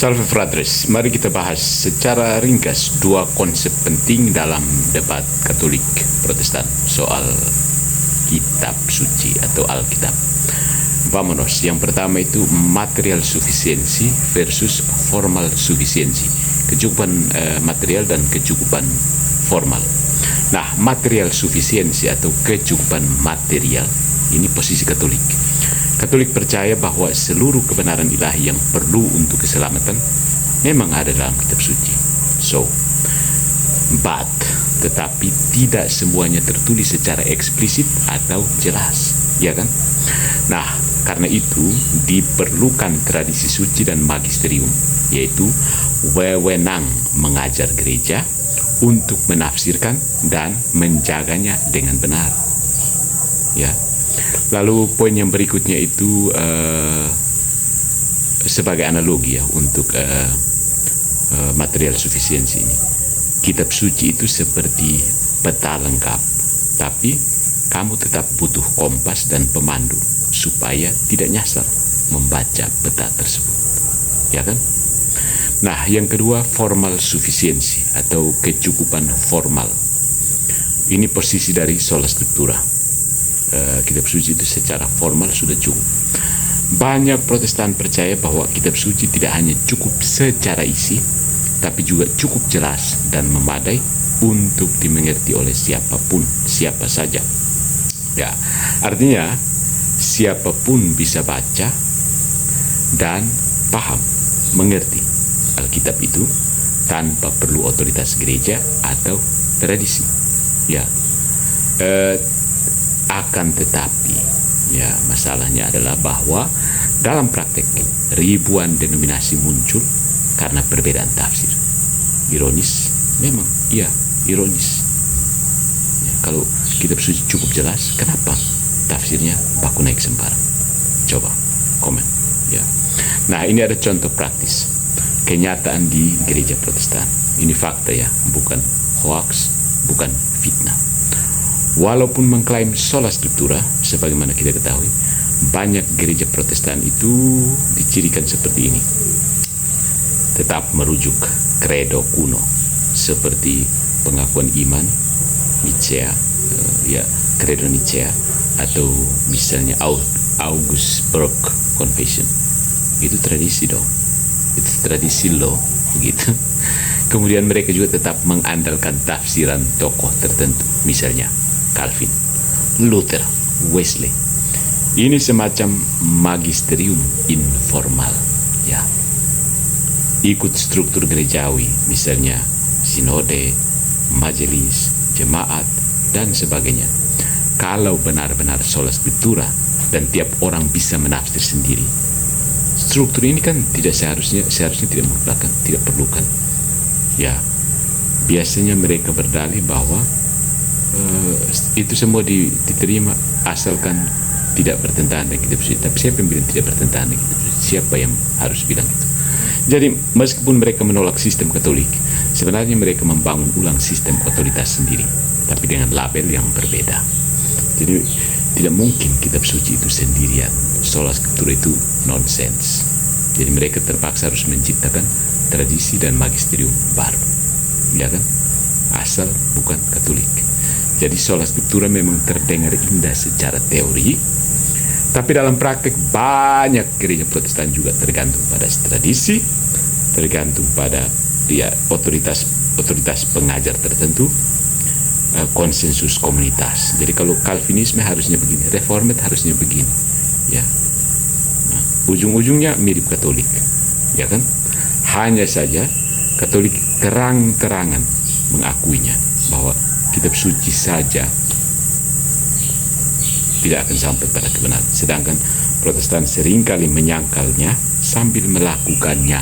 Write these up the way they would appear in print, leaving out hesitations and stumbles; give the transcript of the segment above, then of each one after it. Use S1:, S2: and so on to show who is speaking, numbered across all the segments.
S1: Salve fratres, mari kita bahas secara ringkas dua konsep penting dalam debat Katolik Protestan soal kitab suci atau Alkitab. Vamonos, yang pertama itu material sufisiensi versus formal sufisiensi, kecukupan material dan kecukupan formal. Nah, material sufisiensi atau kecukupan material ini posisi Katolik. Katolik percaya bahwa seluruh kebenaran ilahi yang perlu untuk keselamatan memang ada dalam kitab suci. Tetapi tidak semuanya tertulis secara eksplisit atau jelas, ya kan? Nah, karena itu diperlukan tradisi suci dan magisterium, yaitu wewenang mengajar gereja untuk menafsirkan dan menjaganya dengan benar. Ya. Lalu poin yang berikutnya itu sebagai analogi ya untuk material sufisiensi ini. Kitab suci itu seperti peta lengkap, tapi kamu tetap butuh kompas dan pemandu supaya tidak nyasar membaca peta tersebut. Ya kan? Nah, yang kedua formal sufisiensi atau kecukupan formal. Ini posisi dari sola scriptura. Kitab suci itu secara formal sudah cukup. Banyak Protestan percaya bahwa kitab suci tidak hanya cukup secara isi, tapi juga cukup jelas dan memadai untuk dimengerti oleh siapapun, siapa saja. Ya, artinya siapapun bisa baca dan paham, mengerti Alkitab itu tanpa perlu otoritas gereja atau tradisi. Ya, akan tetapi, ya masalahnya adalah bahwa dalam praktek ribuan denominasi muncul karena perbedaan tafsir. Ironis, memang, iya ironis. Ya, kalau kitab suci cukup jelas, kenapa tafsirnya baku naik sembarang? Coba komen. Ya. Nah, ini ada contoh praktis kenyataan di gereja Protestan. Ini fakta ya, bukan hoax, bukan fitnah. Walaupun mengklaim sola scriptura, sebagaimana kita ketahui, banyak gereja Protestan itu dicirikan seperti ini. Tetap merujuk credo kuno, seperti pengakuan iman, Nicea, ya credo Nicea, atau misalnya Augsburg Confession. Itu tradisi dong, itu tradisi loh, begitu. Kemudian mereka juga tetap mengandalkan tafsiran tokoh tertentu, misalnya Calvin, Luther, Wesley. Ini semacam magisterium informal, ya. Ikut struktur gerejawi, misalnya sinode, majelis, jemaat, dan sebagainya. Kalau benar-benar sola scriptura dan tiap orang bisa menafsir sendiri, struktur ini kan seharusnya tidak merupakan, tidak perlukan. Ya, biasanya mereka berdalih bahwa itu semua diterima asalkan tidak bertentangan dengan kitab suci. Tapi siapa yang bilang tidak bertentangan dengan kitab suci? Siapa yang harus bilang itu? Jadi meskipun mereka menolak sistem Katolik, sebenarnya mereka membangun ulang sistem otoritas sendiri, tapi dengan label yang berbeda. Jadi tidak mungkin kitab suci itu sendirian. Sola scriptura itu nonsens. Jadi mereka terpaksa harus menciptakan tradisi dan magisterium baru, ya kan? Asal bukan Katolik. Jadi sola scriptura memang terdengar indah secara teori, tapi dalam praktek banyak gereja Protestan juga tergantung pada tradisi, tergantung pada otoritas pengajar tertentu, konsensus komunitas. Jadi kalau Calvinisme harusnya begini, Reformed harusnya begini, ya. Nah, ujung-ujungnya mirip Katolik, ya kan? Hanya saja Katolik terang-terangan mengakuinya bahwa kitab suci saja tidak akan sampai pada kebenaran. Sedangkan Protestan seringkali menyangkalnya sambil melakukannya.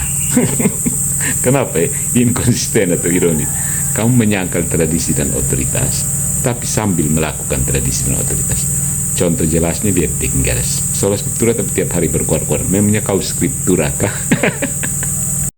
S1: Kenapa ya? Inkonsisten atau ironis. Kamu menyangkal tradisi dan otoritas, tapi sambil melakukan tradisi dan otoritas. Contoh jelasnya dia tinggal sola scriptura tapi tiap hari berkuar-kuar. Memangnya kau scriptura kah?